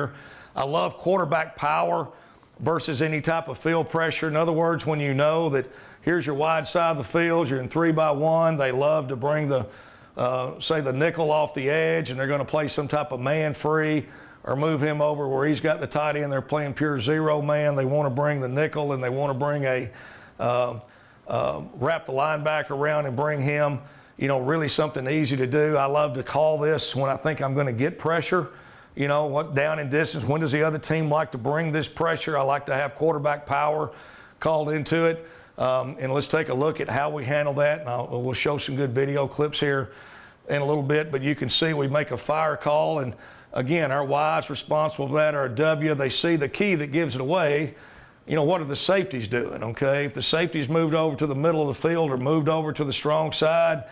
here. I love quarterback power versus any type of field pressure. In other words, when you know that here's your wide side of the field, you're in 3-by-1, they love to bring the, say the nickel off the edge, and they're going to play some type of man free or move him over where he's got the tight end. They're playing pure zero man. They want to bring the nickel, and they want to bring a, wrap the linebacker around and bring him, you know, really something easy to do. I love to call this when I think I'm going to get pressure. You know, what down in distance, when does the other team like to bring this pressure? I like to have quarterback power called into it. And let's take a look at how we handle that. And we'll show some good video clips here in a little bit, but you can see we make a fire call. And again, our Y's responsible for that, our W, they see the key that gives it away. You know, what are the safeties doing, okay? If the safety's moved over to the middle of the field or moved over to the strong side,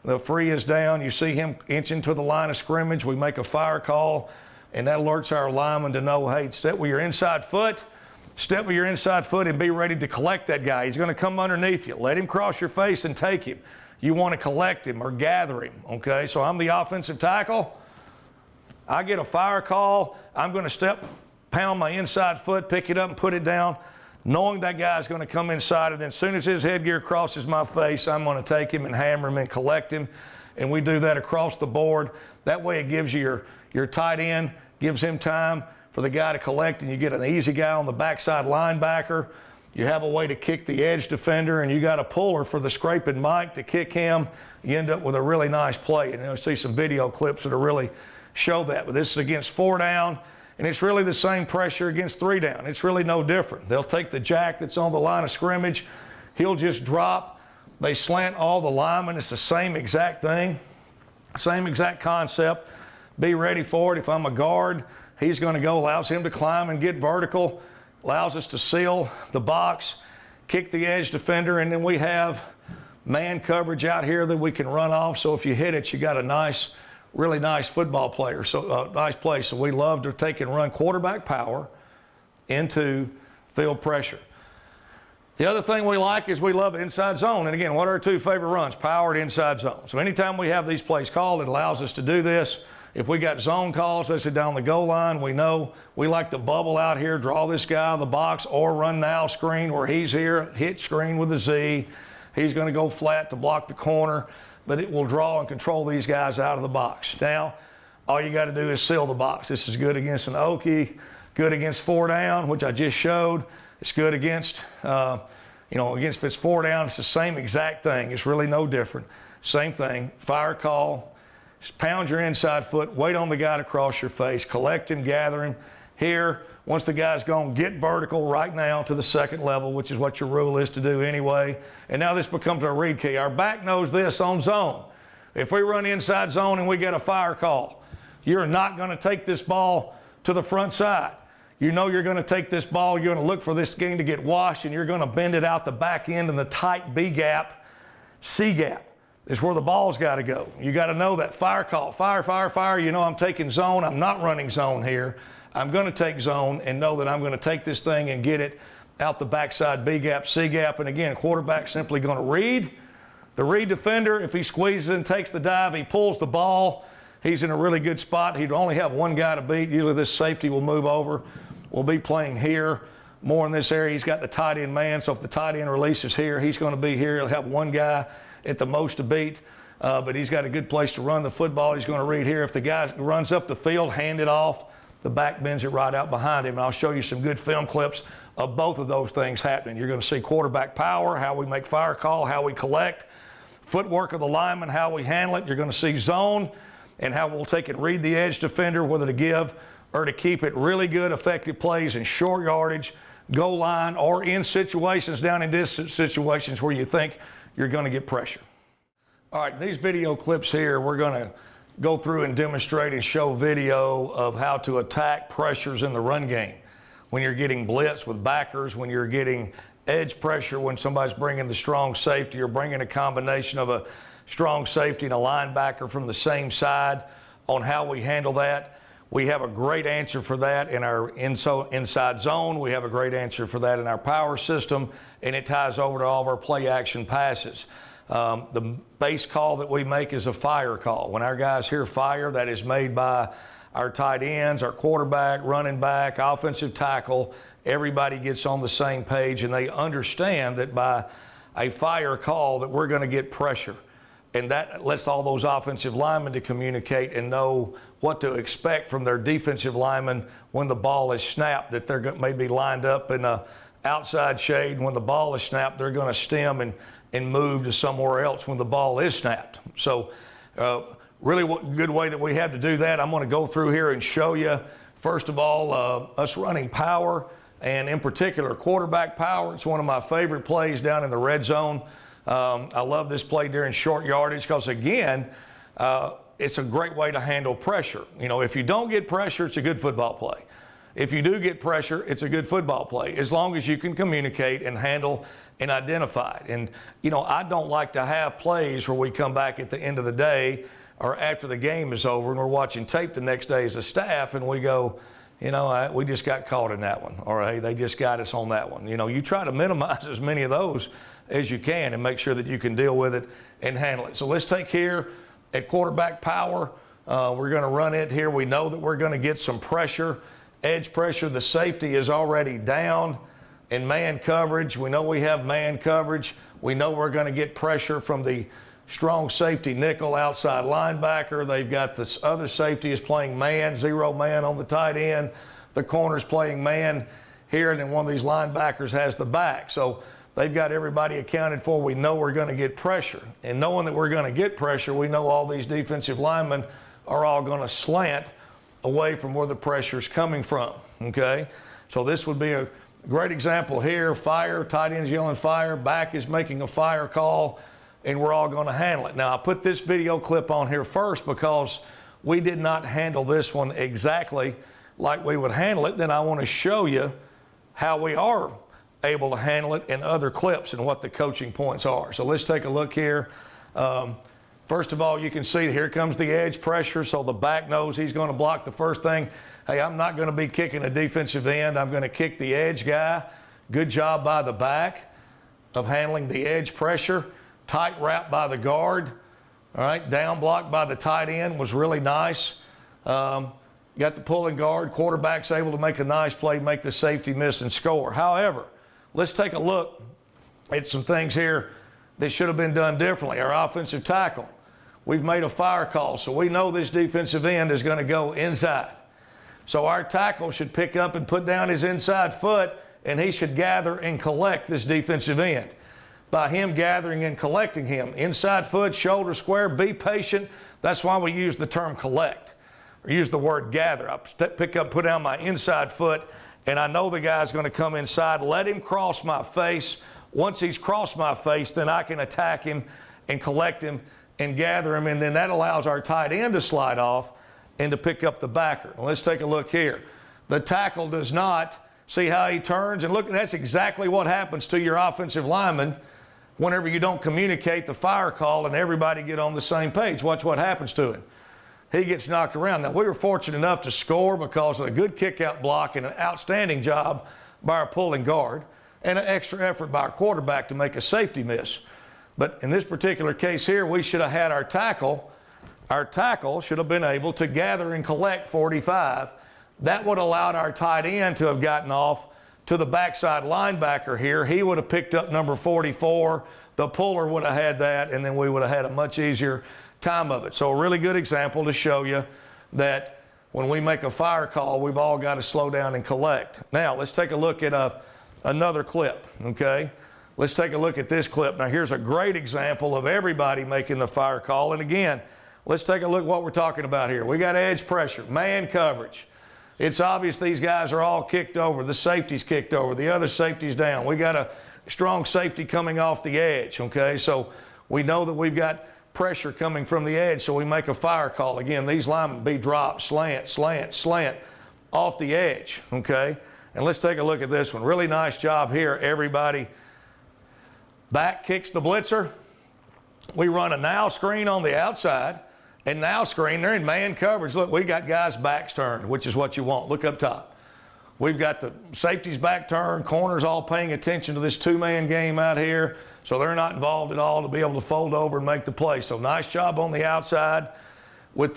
the free is down, you see him inching to the line of scrimmage, we make a fire call, and that alerts our lineman to know, hey, step with your inside foot and be ready to collect that guy. He's going to come underneath you. Let him cross your face and take him. You want to collect him or gather him, okay? So I'm the offensive tackle. I get a fire call. I'm going to pound my inside foot, pick it up and put it down, knowing that guy's going to come inside, and then as soon as his headgear crosses my face, I'm going to take him and hammer him and collect him. And we do that across the board. That way it gives you your tight end, gives him time for the guy to collect, and you get an easy guy on the backside linebacker. You have a way to kick the edge defender, and you got a puller for the scraping Mike to kick him. You end up with a really nice play. And you'll see some video clips that'll really show that. But this is against 4 down, and it's really the same pressure against 3 down. It's really no different. They'll take the jack that's on the line of scrimmage. He'll just drop. They slant all the linemen. It's the same exact thing, same exact concept. Be ready for it. If I'm a guard, he's going to go, allows him to climb and get vertical, allows us to seal the box, kick the edge defender, and then we have man coverage out here that we can run off. So if you hit it, you got a nice, really nice football player. So nice play. So we love to take and run quarterback power into field pressure. The other thing we like is we love inside zone. And again, what are our 2 favorite runs? Power and inside zone. So anytime we have these plays called, it allows us to do this. If we got zone calls, especially down the goal line, we know we like to bubble out here, draw this guy out of the box, or run now screen where he's here, hit screen with a Z. He's going to go flat to block the corner, but it will draw and control these guys out of the box. Now, all you got to do is seal the box. This is good against an Okie, good against 4 down, which I just showed. It's good against, against if it's 4 down, it's the same exact thing. It's really no different. Same thing, fire call, just pound your inside foot, wait on the guy to cross your face, collect him, gather him. Here, once the guy's gone, get vertical right now to the second level, which is what your rule is to do anyway. And now this becomes our read key. Our back knows this on zone. If we run inside zone and we get a fire call, you're not going to take this ball to the front side. You know you're going to take this ball, you're going to look for this game to get washed, and you're going to bend it out the back end in the tight B gap, C gap is where the ball's got to go. You got to know that fire call, fire, fire, fire. You know I'm taking zone. I'm not running zone here. I'm going to take zone and know that I'm going to take this thing and get it out the backside B gap, C gap. And again, quarterback simply going to read. The read defender, if he squeezes and takes the dive, he pulls the ball. He's in a really good spot. He'd only have 1 guy to beat. Usually this safety will move over. We'll be playing here more in this area. He's got the tight end man, so if the tight end releases here, he's going to be here. He'll have 1 guy at the most to beat, but he's got a good place to run the football. He's going to read here. If the guy runs up the field, hand it off, the back bends it right out behind him. And I'll show you some good film clips of both of those things happening. You're going to see quarterback power, how we make fire call, how we collect, footwork of the lineman, how we handle it. You're going to see zone and how we'll take it, read the edge defender, whether to give or to keep it. Really good, effective plays in short yardage, goal line, or in situations, down in distance situations where you think you're going to get pressure. All right, these video clips here, we're going to go through and demonstrate and show video of how to attack pressures in the run game. When you're getting blitz with backers, when you're getting edge pressure, when somebody's bringing the strong safety or bringing a combination of a strong safety and a linebacker from the same side, on how we handle that. We have a great answer for that in our inside zone. We have a great answer for that in our power system, and it ties over to all of our play action passes. The base call that we make is a fire call. When our guys hear fire, that is made by our tight ends, our quarterback, running back, offensive tackle, everybody gets on the same page and they understand that by a fire call that we're going to get pressure. And that lets all those offensive linemen to communicate and know what to expect from their defensive linemen when the ball is snapped, that they're maybe lined up in a outside shade. And when the ball is snapped, they're going to stem and move to somewhere else when the ball is snapped. So really good way that we have to do that. I'm going to go through here and show you, first of all, us running power, and in particular quarterback power. It's one of my favorite plays down in the red zone. I love this play during short yardage because, again, it's a great way to handle pressure. You know, if you don't get pressure, it's a good football play. If you do get pressure, it's a good football play, as long as you can communicate and handle and identify it. And, you know, I don't like to have plays where we come back at the end of the day or after the game is over and we're watching tape the next day as a staff and we go, you know, we just got caught in that one, or hey, they just got us on that one. You know, you try to minimize as many of those as you can and make sure that you can deal with it and handle it. So let's take here at quarterback power. We're going to run it here. We know that we're going to get some pressure, edge pressure. The safety is already down in man coverage. We know we have man coverage. We know we're going to get pressure from the strong safety nickel outside linebacker. They've got this other safety is playing man, zero man on the tight end. The corner's playing man here, and then one of these linebackers has the back. So they've got everybody accounted for. We know we're going to get pressure. And knowing that we're going to get pressure, we know all these defensive linemen are all going to slant away from where the pressure's coming from, okay? So this would be a great example here. Fire, tight end's yelling fire, back is making a fire call, and we're all going to handle it. Now, I put this video clip on here first because we did not handle this one exactly like we would handle it. Then I want to show you how we are able to handle it in other clips and what the coaching points are. So let's take a look here. First of all, you can see here comes the edge pressure, so the back knows he's going to block the first thing. Hey, I'm not going to be kicking a defensive end. I'm going to kick the edge guy. Good job by the back of handling the edge pressure. Tight wrap by the guard. All right, down block by the tight end was really nice. Got the pulling guard. Quarterback's able to make a nice play, make the safety miss and score. However, let's take a look at some things here that should have been done differently. Our offensive tackle, we've made a fire call, so we know this defensive end is going to go inside. So our tackle should pick up and put down his inside foot, and he should gather and collect this defensive end. By him gathering and collecting him, inside foot, shoulder square, be patient. That's why we use the term collect, or use the word gather. I pick up, put down my inside foot, and I know the guy's going to come inside. Let him cross my face. Once he's crossed my face, then I can attack him and collect him and gather him, and then that allows our tight end to slide off and to pick up the backer. Well, let's take a look here. The tackle does not. See how he turns? And look, that's exactly what happens to your offensive lineman whenever you don't communicate the fire call and everybody get on the same page. Watch what happens to him. He gets knocked around. Now, we were fortunate enough to score because of a good kick-out block and an outstanding job by our pulling guard and an extra effort by our quarterback to make a safety miss. But in this particular case here, we should have had our tackle. Our tackle should have been able to gather and collect 45. That would have allowed our tight end to have gotten off to the backside linebacker here. He would have picked up number 44. The puller would have had that, and then we would have had a much easier time of it. So a really good example to show you that when we make a fire call, we've all got to slow down and collect. Now, let's take a look at another clip, okay? Let's take a look at this clip. Now, here's a great example of everybody making the fire call. And again, let's take a look at what we're talking about here. We got edge pressure, man coverage. It's obvious these guys are all kicked over. The safety's kicked over. The other safety's down. We got a strong safety coming off the edge, okay? So we know that we've got pressure coming from the edge, so we make a fire call. Again, these linemen be dropped, slant, slant, slant off the edge, okay? And let's take a look at this one. Really nice job here, everybody. Back kicks the blitzer. We run a now screen on the outside. And now screen, they're in man coverage. Look, we got guys' backs turned, which is what you want. Look up top. We've got the safeties back turned, corners all paying attention to this two-man game out here, so they're not involved at all to be able to fold over and make the play. So nice job on the outside.